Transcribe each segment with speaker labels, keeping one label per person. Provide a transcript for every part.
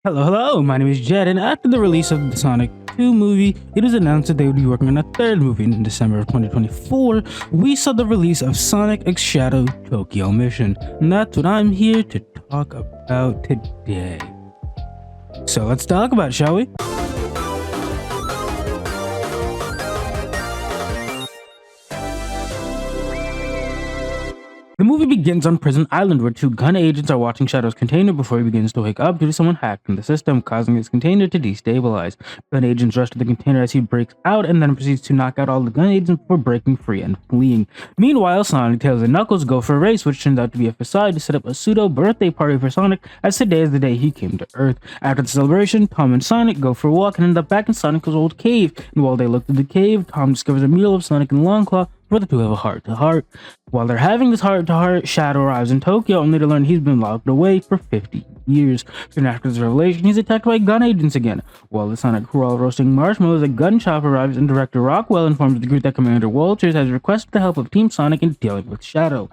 Speaker 1: Hello, my name is Jed, and after the release of the Sonic 2 movie, it was announced that they would be working on a third movie in December of 2024. We saw the release of Sonic X Shadow Tokyo Mission, and that's what I'm here to talk about today. So let's talk about it, shall we? The movie begins on Prison Island, where two gun agents are watching Shadow's container before he begins to wake up due to someone hacked in the system, causing his container to destabilize. Gun agents rush to the container as he breaks out and then proceeds to knock out all the gun agents before breaking free and fleeing. Meanwhile, Sonic, Tails, and Knuckles go for a race, which turns out to be a facade to set up a pseudo birthday party for Sonic, as today is the day he came to Earth. After the celebration, Tom and Sonic go for a walk and end up back in Sonic's old cave, and while they look through the cave, Tom discovers a mural of Sonic and Longclaw, where the two have a heart-to-heart. While they're having this heart-to-heart, Shadow arrives in Tokyo only to learn he's been locked away for 50 years. Soon after this revelation, he's attacked by gun agents again. While the Sonic crew are roasting marshmallows, a gun shop arrives and Director Rockwell informs the group that Commander Walters has requested the help of Team Sonic in dealing with Shadow.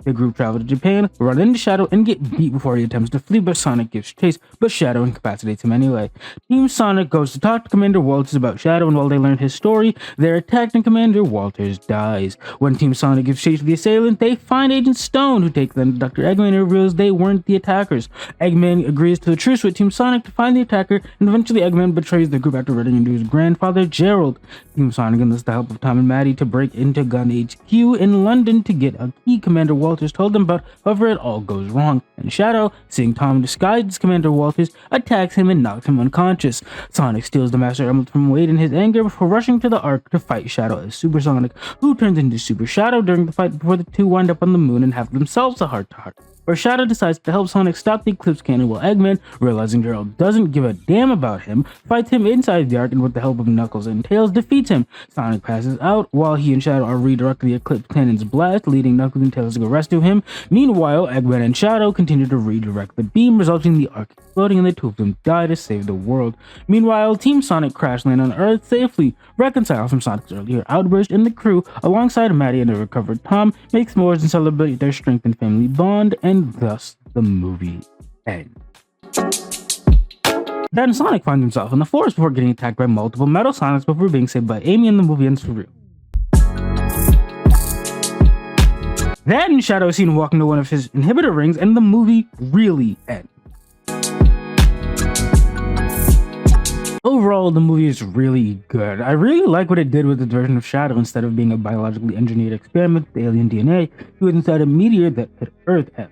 Speaker 1: The group travel to Japan, run into Shadow, and get beat before he attempts to flee, but Sonic gives chase, but Shadow incapacitates him anyway. Team Sonic goes to talk to Commander Walters about Shadow, and while they learn his story, they're attacked and Commander Walters dies. When Team Sonic gives chase to the assailant, they find Agent Stone, who takes them to Dr. Eggman and reveals they weren't the attackers. Eggman agrees to a truce with Team Sonic to find the attacker, and eventually Eggman betrays the group after running into his grandfather, Gerald. Team Sonic enlists the help of Tom and Maddie to break into Gun HQ in London to get a key Commander Walters told them about, however it all goes wrong, and Shadow, seeing Tom disguised as Commander Walters, attacks him and knocks him unconscious. Sonic steals the Master Emerald from Wade in his anger before rushing to the Ark to fight Shadow as Super Sonic, who turns into Super Shadow during the fight before the two wind up on the moon and have themselves a heart-to-heart, where Shadow decides to help Sonic stop the Eclipse Cannon while Eggman, realizing Gerald doesn't give a damn about him, fights him inside the Ark and with the help of Knuckles and Tails defeats him. Sonic passes out while he and Shadow are redirecting the Eclipse Cannon's blast, leading Knuckles and Tails to go rescue him. Meanwhile, Eggman and Shadow continue to redirect the beam, resulting in the Ark exploding and the two of them die to save the world. Meanwhile, Team Sonic crash land on Earth safely, reconcile from Sonic's earlier outburst, and the crew, alongside Maddie and a recovered Tom, make s'mores and celebrate their strengthened family bond, and thus the movie ends. Then Sonic finds himself in the forest before getting attacked by multiple Metal Sonics before being saved by Amy, and the movie ends for real. Then Shadow is seen walking to one of his inhibitor rings, and the movie really ends. Overall, the movie is really good. I really like what it did with the version of Shadow. Instead of being a biologically engineered experiment with alien DNA, he was inside a meteor that hit Earth at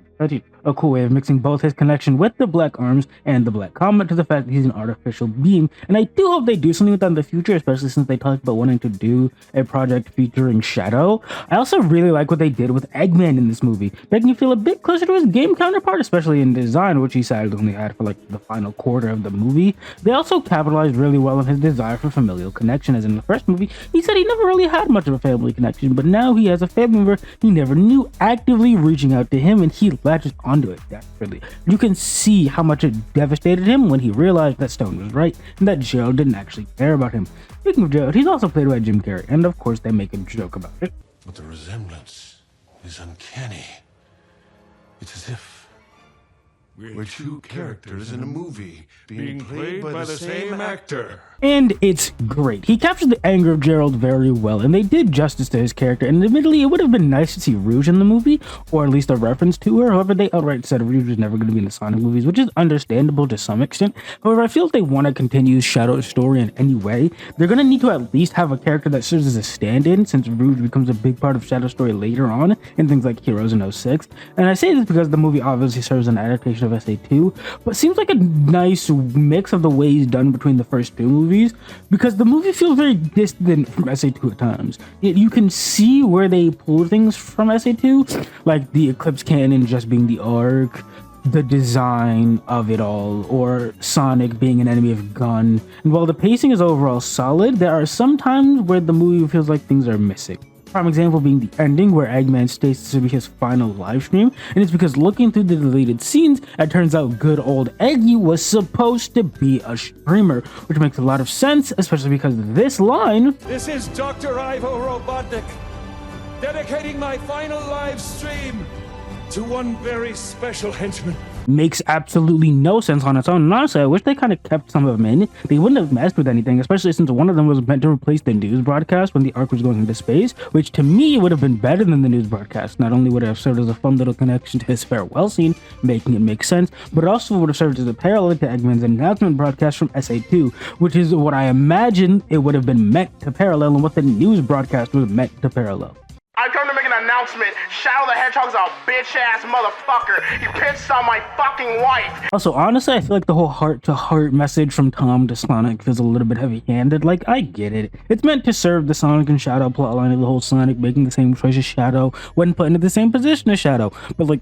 Speaker 1: a cool way of mixing both his connection with the Black Arms and the Black Comet to the fact that he's an artificial being. And I do hope they do something with that in the future, especially since they talked about wanting to do a project featuring Shadow. I also really like what they did with Eggman in this movie, making him feel a bit closer to his game counterpart, especially in design, which he sadly only had for like the final quarter of the movie. They also capitalized really well on his desire for familial connection, as in the first movie, he said he never really had much of a family connection, but now he has a family member he never knew actively reaching out to him, and he latches onto it desperately. You can see how much it devastated him when he realized that Stone was right and that Gerald didn't actually care about him. Speaking of Gerald, he's also played by Jim Carrey, and of course they make a joke about it.
Speaker 2: But the resemblance is uncanny. It's as if we're two characters in a movie being played by the same actor.
Speaker 1: And it's great. He captured the anger of Gerald very well, and they did justice to his character, and admittedly it would have been nice to see Rouge in the movie, or at least a reference to her. However, they outright said Rouge was never going to be in the Sonic movies, which is understandable to some extent. However, I feel if they want to continue Shadow's story in any way, they're going to need to at least have a character that serves as a stand-in, since Rouge becomes a big part of Shadow's story later on in things like Heroes in 06. And I say this because the movie obviously serves an adaptation of SA2, but seems like a nice mix of the ways done between the first two movies, because the movie feels very distant from SA2 at times. Yet you can see where they pulled things from SA2, like the Eclipse Cannon just being the Ark, the design of it all, or Sonic being an enemy of Gun. And while the pacing is overall solid, there are some times where the movie feels like things are missing. Prime example being the ending, where Eggman states this will be his final live stream, and it's because looking through the deleted scenes, it turns out good old Eggy was supposed to be a streamer, which makes a lot of sense, especially because this line,
Speaker 3: "This is Dr. Ivo Robotnik, dedicating my final live stream to one very special henchman,
Speaker 1: makes absolutely no sense on its own. And honestly, I wish they kind of kept some of them in. They wouldn't have messed with anything, especially since one of them was meant to replace the news broadcast when the arc was going into space, which to me would have been better than the news broadcast. Not only would it have served as a fun little connection to his farewell scene, making it make sense, but it also would have served as a parallel to Eggman's announcement broadcast from SA2, which is what I imagine it would have been meant to parallel and what the news broadcast was meant to parallel.
Speaker 4: I come to make an announcement. Shadow the Hedgehog's a bitch-ass motherfucker. He pissed on my fucking wife.
Speaker 1: Also, honestly, I feel like the whole heart-to-heart message from Tom to Sonic feels a little bit heavy-handed. Like, I get it. It's meant to serve the Sonic and Shadow plotline of the whole Sonic making the same choice as Shadow when put into the same position as Shadow. But, like,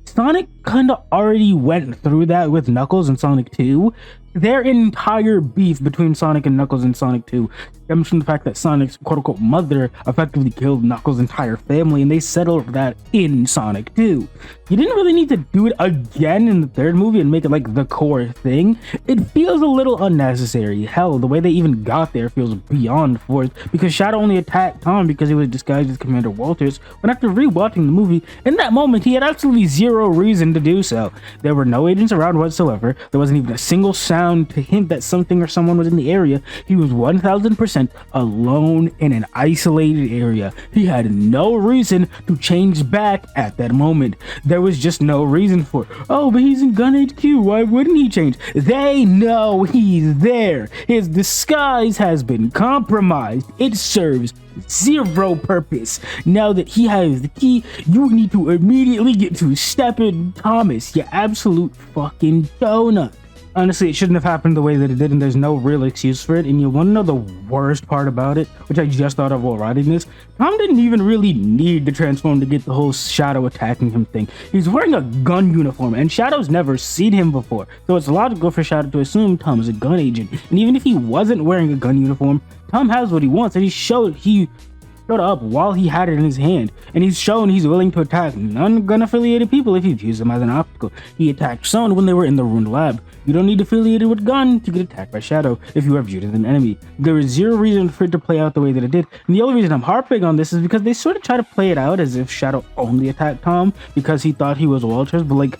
Speaker 1: Sonic kind of already went through that with Knuckles in Sonic 2. Their entire beef between Sonic and Knuckles in Sonic 2 stems from the fact that Sonic's quote-unquote mother effectively killed Knuckles' entire family, and they settled that in Sonic 2. You didn't really need to do it again in the third movie and make it like the core thing. It feels a little unnecessary. Hell, the way they even got there feels beyond forced, because Shadow only attacked Tom because he was disguised as Commander Walters, when after rewatching the movie, in that moment he had absolutely zero reason to do so. There were no agents around whatsoever. There wasn't even a single sound to hint that something or someone was in the area. He was 1000% alone in an isolated area. He had no reason to change back at that moment. There was just no reason for it. Oh, but he's in Gun HQ. Why wouldn't he change? They know he's there. His disguise has been compromised. It serves zero purpose. Now that he has the key, you need to immediately get to Stephen Thomas, you absolute fucking donut. Honestly, it shouldn't have happened the way that it did, and there's no real excuse for it. And you want to know the worst part about it, which I just thought of while writing this? Tom didn't even really need to transform to get the whole Shadow attacking him thing. He's wearing a gun uniform, and Shadow's never seen him before, so it's logical for Shadow to assume Tom is a gun agent. And even if he wasn't wearing a gun uniform, Tom has what he wants, and he showed up while he had it in his hand, and he's shown he's willing to attack non-gun affiliated people if you use them as an obstacle. He attacked Son when they were in the ruined lab. You don't need affiliated with gun to get attacked by Shadow if you are viewed as an enemy. There is zero reason for it to play out the way that it did, and the only reason I'm harping on this is because they sort of try to play it out as if Shadow only attacked Tom because he thought he was Walters, but like,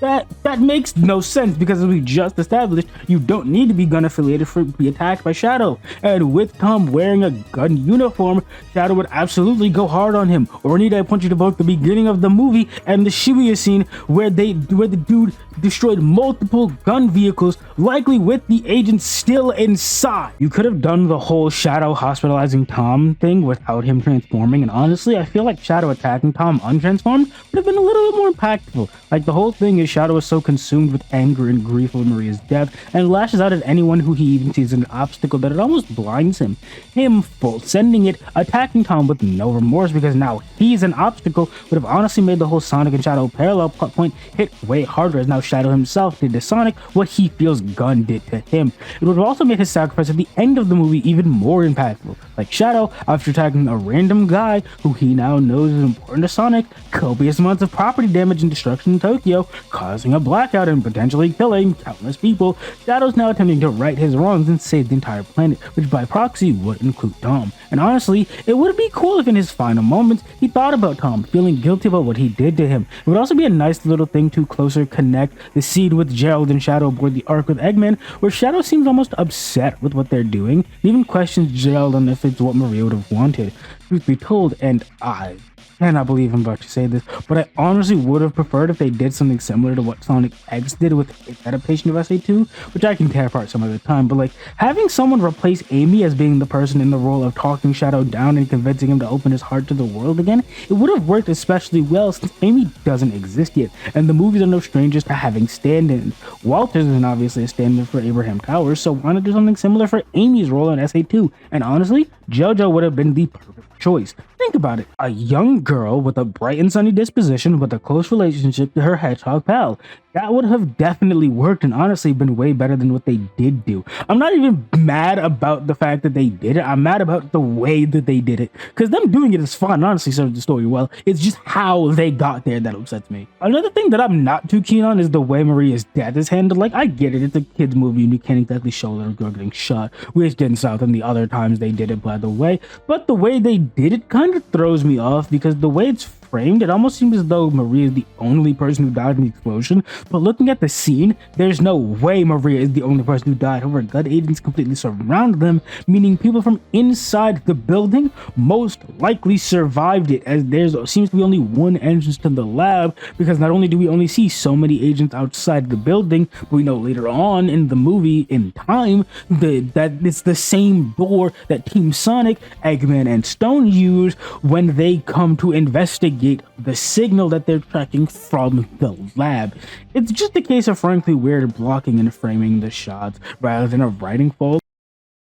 Speaker 1: that makes no sense, because as we just established, you don't need to be gun affiliated for to be attacked by Shadow. And with Tom wearing a gun uniform, Shadow would absolutely go hard on him. Or need I point you to both the beginning of the movie and the Shibuya scene where the dude destroyed multiple gun vehicles, likely with the agents still inside. You could have done the whole Shadow hospitalizing Tom thing without him transforming, and honestly, I feel like Shadow attacking Tom untransformed would have been a little bit more impactful. Like, the whole thing is Shadow is so consumed with anger and grief over Maria's death and lashes out at anyone who he even sees as an obstacle that it almost blinds him. Him full sending it, attacking Tom with no remorse because now he's an obstacle, would have honestly made the whole Sonic and Shadow parallel plot point hit way harder, as now Shadow himself did to Sonic what he feels Gun did to him. It would have also made his sacrifice at the end of the movie even more impactful. Like Shadow, after attacking a random guy who he now knows is important to Sonic, copious amounts of property damage and destruction in Tokyo, causing a blackout and potentially killing countless people, Shadow's now attempting to right his wrongs and save the entire planet, which by proxy would include Tom. And honestly, it would be cool if in his final moments he thought about Tom, feeling guilty about what he did to him. It would also be a nice little thing to closer connect the seed with Gerald and Shadow aboard the arc with Eggman, where Shadow seems almost upset with what they're doing, and even questions Gerald on if it's what Maria would have wanted. Truth be told, and I cannot believe I'm about to say this, but I honestly would have preferred if they did something similar to what Sonic X did with its adaptation of SA2, which I can tear apart some other time, but like, having someone replace Amy as being the person in the role of talking Shadow down and convincing him to open his heart to the world again, it would have worked especially well since Amy doesn't exist yet, and the movies are no strangers to having stand-ins. Walters isn't obviously a stand-in for Abraham Towers, so why not do something similar for Amy's role in SA2? And honestly, JoJo would have been the perfect choice. Think about it. A young girl with a bright and sunny disposition with a close relationship to her hedgehog pal. That would have definitely worked and honestly been way better than what they did do. I'm not even mad about the fact that they did it. I'm mad about the way that they did it. Because them doing it is fun, honestly serves the story well. It's just how they got there that upsets me. Another thing that I'm not too keen on is the way Maria's death is handled. Like, I get it, it's a kid's movie and you can't exactly show a little girl getting shot, which didn't south than the other times they did it, by the way. But the way they did it kind of throws me off, because the way it's framed, it almost seems as though Maria is the only person who died in the explosion. But looking at the scene, there's no way Maria is the only person who died. However, gun agents completely surround them, meaning people from inside the building most likely survived it, as there seems to be only one entrance to the lab, because not only do we only see so many agents outside the building, but we know later on in the movie, in time, that it's the same door that Team Sonic, Eggman, and Stone use when they come to investigate the signal that they're tracking from the lab. It's just a case of frankly weird blocking and framing the shots rather than a writing fault.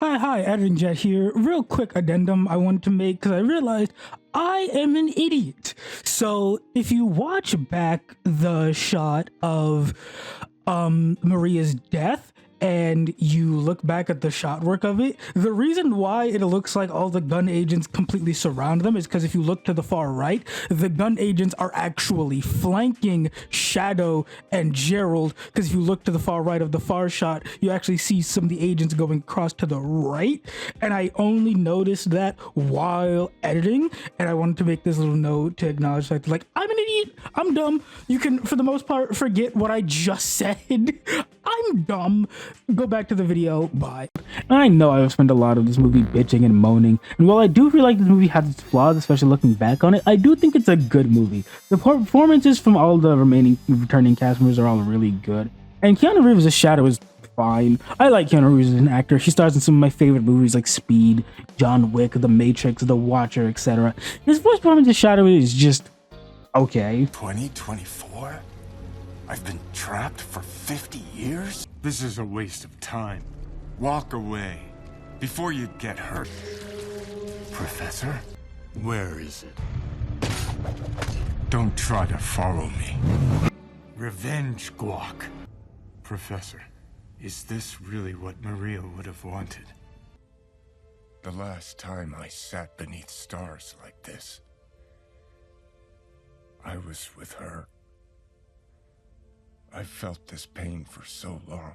Speaker 1: Hi, Adrian Jet here. Real quick addendum I wanted to make because I realized I am an idiot. So if you watch back the shot of Maria's death, and you look back at the shot work of it, the reason why it looks like all the gun agents completely surround them is because if you look to the far right, the gun agents are actually flanking Shadow and Gerald, because if you look to the far right of the far shot, you actually see some of the agents going across to the right, and I only noticed that while editing, and I wanted to make this little note to acknowledge that, like, I'm an idiot, I'm dumb, you can, for the most part, forget what I just said, I'm dumb. Go back to the video. Bye. I know I've spent a lot of this movie bitching and moaning, and while I do feel like this movie has its flaws, especially looking back on it, I do think it's a good movie. The performances from all the remaining returning cast members are all really good, and Keanu Reeves as Shadow is fine. I like Keanu Reeves as an actor. He stars in some of my favorite movies like Speed, John Wick, The Matrix, The Watcher, etc. His voice performance as Shadow is just okay.
Speaker 2: 2024? I've been trapped for 50 years?
Speaker 5: This is a waste of time. Walk away before you get hurt.
Speaker 2: Professor?
Speaker 5: Where is it? Don't try to follow me. Revenge, Guac. Professor, is this really what Maria would have wanted?
Speaker 2: The last time I sat beneath stars like this, I was with her. I've felt this pain for so long.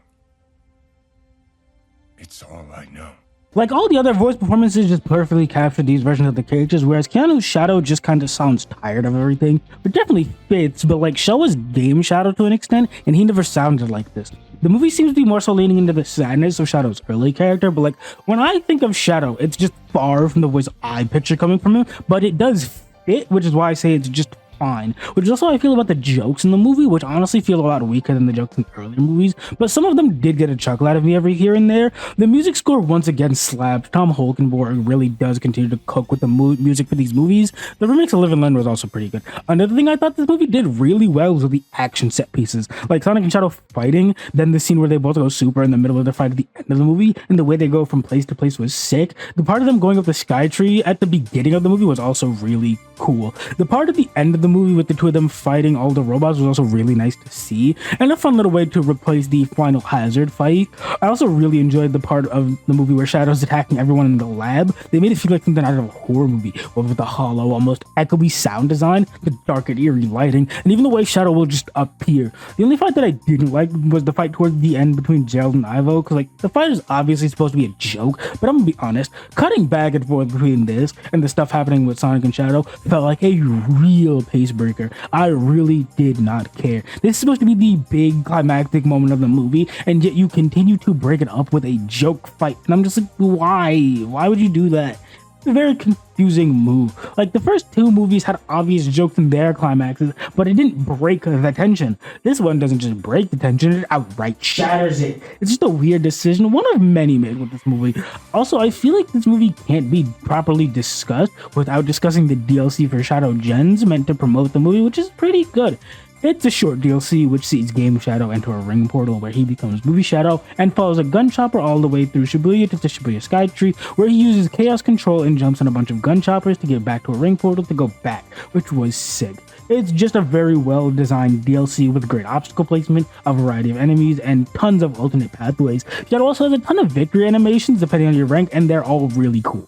Speaker 2: It's all I know.
Speaker 1: Like all the other voice performances just perfectly capture these versions of the characters, whereas Keanu's Shadow just kind of sounds tired of everything, but definitely fits, but like Shaw was game Shadow to an extent, and he never sounded like this. The movie seems to be more so leaning into the sadness of Shadow's early character, but like when I think of Shadow, it's just far from the voice I picture coming from him, but it does fit, which is why I say it's just fine, which is also how I feel about the jokes in the movie, which honestly feel a lot weaker than the jokes in earlier movies, but some of them did get a chuckle out of me every here and there. The music score once again slaps. Tom Holkenborg really does continue to cook with the music for these movies. The remix of Live and Learn was also pretty good. Another thing I thought this movie did really well was with the action set pieces, like Sonic and Shadow fighting, then the scene where they both go super in the middle of the fight at the end of the movie, and the way they go from place to place was sick. The part of them going up the sky tree at the beginning of the movie was also really cool. The part at the end of the movie with the two of them fighting all the robots was also really nice to see, and a fun little way to replace the final hazard fight. I also really enjoyed the part of the movie where Shadow's attacking everyone in the lab. They made it feel like something out of a horror movie, with the hollow, almost echoey sound design, the dark and eerie lighting, and even the way Shadow will just appear. The only fight that I didn't like was the fight towards the end between Gerald and Ivo, because like the fight is obviously supposed to be a joke, but I'm gonna be honest, cutting back and forth between this and the stuff happening with Sonic and Shadow felt like a real pace breaker. I really did not care. This is supposed to be the big climactic moment of the movie, and yet you continue to break it up with a joke fight, and I'm just like, why would you do that? It's a very confusing move. Like the first two movies had obvious jokes in their climaxes, but it didn't break the tension. This one doesn't just break the tension, it outright shatters it. It's just a weird decision, one of many made with this movie. Also, I feel like this movie can't be properly discussed without discussing the DLC for Shadow Gens meant to promote the movie, which is pretty good. It's a short DLC which sees Game Shadow enter a ring portal where he becomes Movie Shadow and follows a gun chopper all the way through Shibuya to the Shibuya Skytree, where he uses Chaos Control and jumps on a bunch of gun choppers to get back to a ring portal to go back, which was sick. It's just a very well designed DLC with great obstacle placement, a variety of enemies, and tons of alternate pathways. Shadow also has a ton of victory animations depending on your rank, and they're all really cool.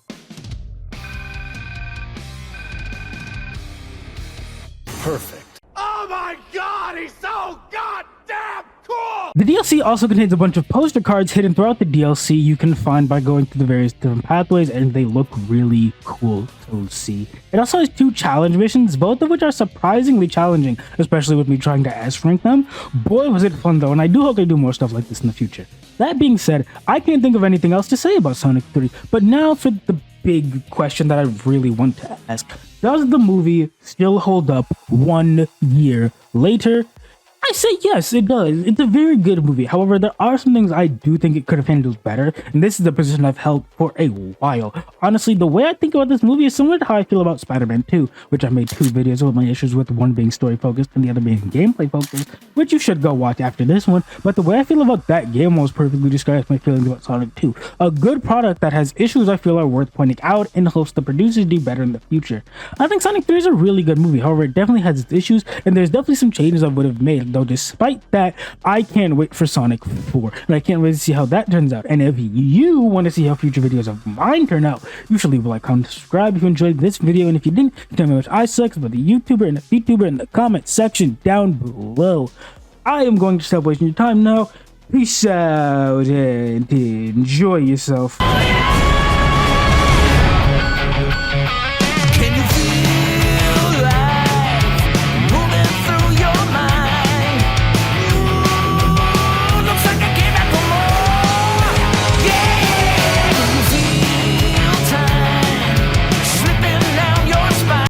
Speaker 2: Perfect.
Speaker 3: Oh my god, he's so goddamn cool!
Speaker 1: The DLC also contains a bunch of poster cards hidden throughout the DLC you can find by going through the various different pathways, and they look really cool to see. It also has 2 challenge missions, both of which are surprisingly challenging, especially with me trying to S-rank them. Boy, was it fun though, and I do hope they do more stuff like this in the future. That being said, I can't think of anything else to say about Sonic 3, but now for the big question that I really want to ask. Does the movie still hold up 1 year later? I say yes, it does. It's a very good movie. However, there are some things I do think it could have handled better, and this is the position I've held for a while. Honestly, the way I think about this movie is similar to how I feel about Spider-Man 2, which I made 2 videos with my issues with, one being story-focused and the other being gameplay-focused, which you should go watch after this one. But the way I feel about that game almost perfectly describes my feelings about Sonic 2. A good product that has issues I feel are worth pointing out and hopes the producers do better in the future. I think Sonic 3 is a really good movie. However, it definitely has its issues, and there's definitely some changes I would have made. Though despite that, I can't wait for Sonic 4, and I can't wait to see how that turns out. And if you want to see how future videos of mine turn out, you should leave a like, comment, subscribe if you enjoyed this video, and if you didn't, tell me how much I suck about the YouTuber and the Vtuber in the comment section down below. I am going to stop wasting your time now. Peace out and enjoy yourself.